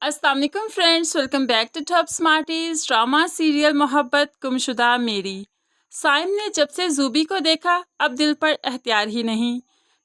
अस्सलाम वालेकुम friends, welcome back to Top Smarties. Drama serial Mohabbat Gumshuda मेरी। साइम ने जब से जूबी को देखा अब दिल पर एहतियार ही नहीं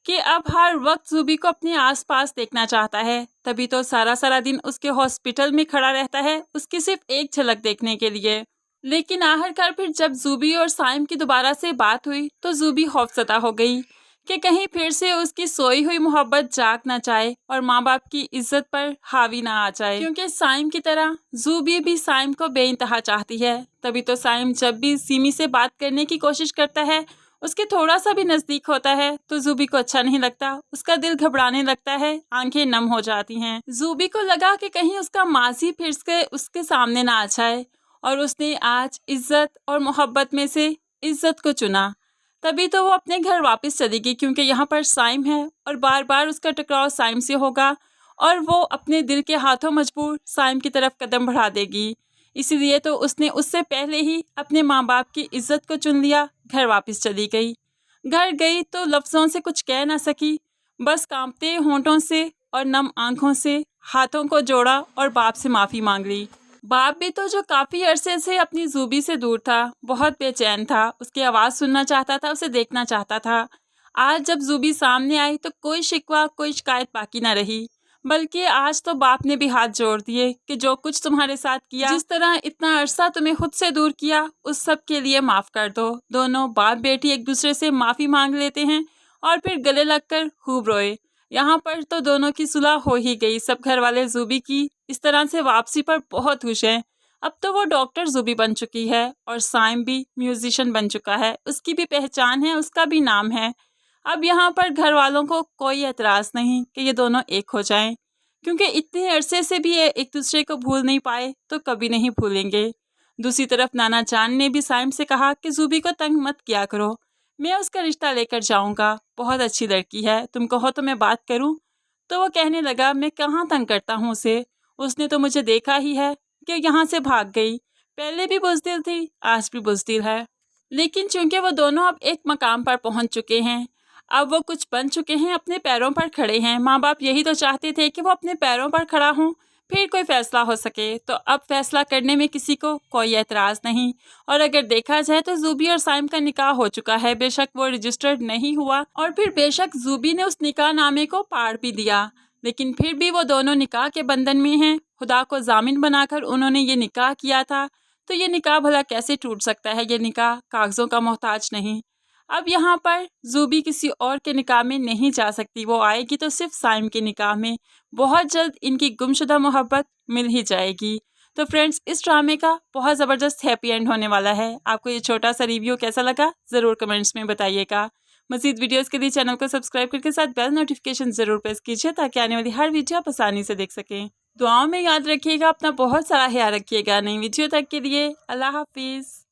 कि अब हर वक्त जूबी को अपने आसपास देखना चाहता है। तभी तो सारा सारा दिन उसके हॉस्पिटल में खड़ा रहता है उसकी सिर्फ एक झलक देखने के लिए। लेकिन आखिरकार फिर जब जूबी और साइम की दोबारा से बात हुई तो जूबी खौफजदा हो गई कि कहीं फिर से उसकी सोई हुई मोहब्बत जाग ना जाए और माँ बाप की इज्जत पर हावी ना आ जाए, क्योंकि साइम की तरह जूबी भी साइम को बेइंतहा चाहती है। तभी तो साइम जब भी सीमी से बात करने की कोशिश करता है, उसके थोड़ा सा भी नजदीक होता है तो जूबी को अच्छा नहीं लगता, उसका दिल घबराने लगता है, आंखें नम हो जाती हैं। जूबी को लगा कि कहीं उसका माजी फिर से उसके सामने ना आ जाए और उसने आज इज्जत और मोहब्बत में से इज्जत को चुना। तभी तो वो अपने घर वापस चली गई, क्योंकि यहाँ पर साइम है और बार बार उसका टकराव साइम से होगा और वो अपने दिल के हाथों मजबूर साइम की तरफ कदम बढ़ा देगी। इसीलिए तो उसने उससे पहले ही अपने माँ बाप की इज्जत को चुन लिया, घर वापस चली गई। घर गई तो लफ्ज़ों से कुछ कह ना सकी, बस कांपते होंठों से और नम आंखों से हाथों को जोड़ा और बाप से माफ़ी मांग ली। बाप भी तो जो काफ़ी अरसे से अपनी जूबी से दूर था, बहुत बेचैन था, उसकी आवाज़ सुनना चाहता था, उसे देखना चाहता था। आज जब जूबी सामने आई तो कोई शिकवा कोई शिकायत बाकी ना रही, बल्कि आज तो बाप ने भी हाथ जोड़ दिए कि जो कुछ तुम्हारे साथ किया, जिस तरह इतना अरसा तुम्हें खुद से दूर किया, उस सब के लिए माफ़ कर दो। दोनों बाप बेटी एक दूसरे से माफ़ी मांग लेते हैं और फिर गले लगकर खूब रोए। यहाँ पर तो दोनों की सुलह हो ही गई। सब घर वाले जूबी की इस तरह से वापसी पर बहुत खुश हैं। अब तो वो डॉक्टर जूबी बन चुकी है और साइम भी म्यूजिशियन बन चुका है, उसकी भी पहचान है, उसका भी नाम है। अब यहाँ पर घर वालों को कोई एतराज़ नहीं कि ये दोनों एक हो जाएं, क्योंकि इतने अरसे से भी ये एक दूसरे को भूल नहीं पाए तो कभी नहीं भूलेंगे। दूसरी तरफ नाना जान ने भी साइम से कहा कि जूबी को तंग मत किया करो, मैं उसका रिश्ता लेकर जाऊंगा, बहुत अच्छी लड़की है, तुम कहो तो मैं बात करूं। तो वो कहने लगा, मैं कहाँ तंग करता हूँ उसे, उसने तो मुझे देखा ही है कि यहाँ से भाग गई, पहले भी बुज़दिल थी आज भी बुज़दिल है। लेकिन चूंकि वो दोनों अब एक मकाम पर पहुँच चुके हैं, अब वो कुछ बन चुके हैं, अपने पैरों पर खड़े हैं। माँ बाप यही तो चाहते थे कि वो अपने पैरों पर खड़ा हों, फिर कोई फैसला हो सके। तो अब फैसला करने में किसी को कोई एतराज़ नहीं। और अगर देखा जाए तो जूबी और साइम का निकाह हो चुका है, बेशक वो रजिस्टर्ड नहीं हुआ और फिर बेशक जूबी ने उस निकाह नामे को पाड़ भी दिया, लेकिन फिर भी वो दोनों निकाह के बंधन में हैं। खुदा को जामिन बनाकर उन्होंने ये निकाह किया था, तो ये निकाह भला कैसे टूट सकता है। ये निकाह कागज़ों का मोहताज नहीं। अब यहाँ पर जूबी किसी और के निकाह में नहीं जा सकती, वो आएगी तो सिर्फ साइम के निकाह में। बहुत जल्द इनकी गुमशुदा मोहब्बत मिल ही जाएगी। तो फ्रेंड्स, इस ड्रामे का बहुत ज़बरदस्त हैप्पी एंड होने वाला है। आपको ये छोटा सा रिव्यू कैसा लगा ज़रूर कमेंट्स में बताइएगा। मज़ीद वीडियोस के लिए चैनल को सब्सक्राइब करके साथ बेल नोटिफिकेशन ज़रूर प्रेस कीजिए, ताकि आने वाली हर वीडियो आप आसानी से देख सकें। दुआओं में याद रखिएगा, अपना बहुत सारा ख्याल रखिएगा। नई वीडियो तक के लिए अल्लाह हाफिज़।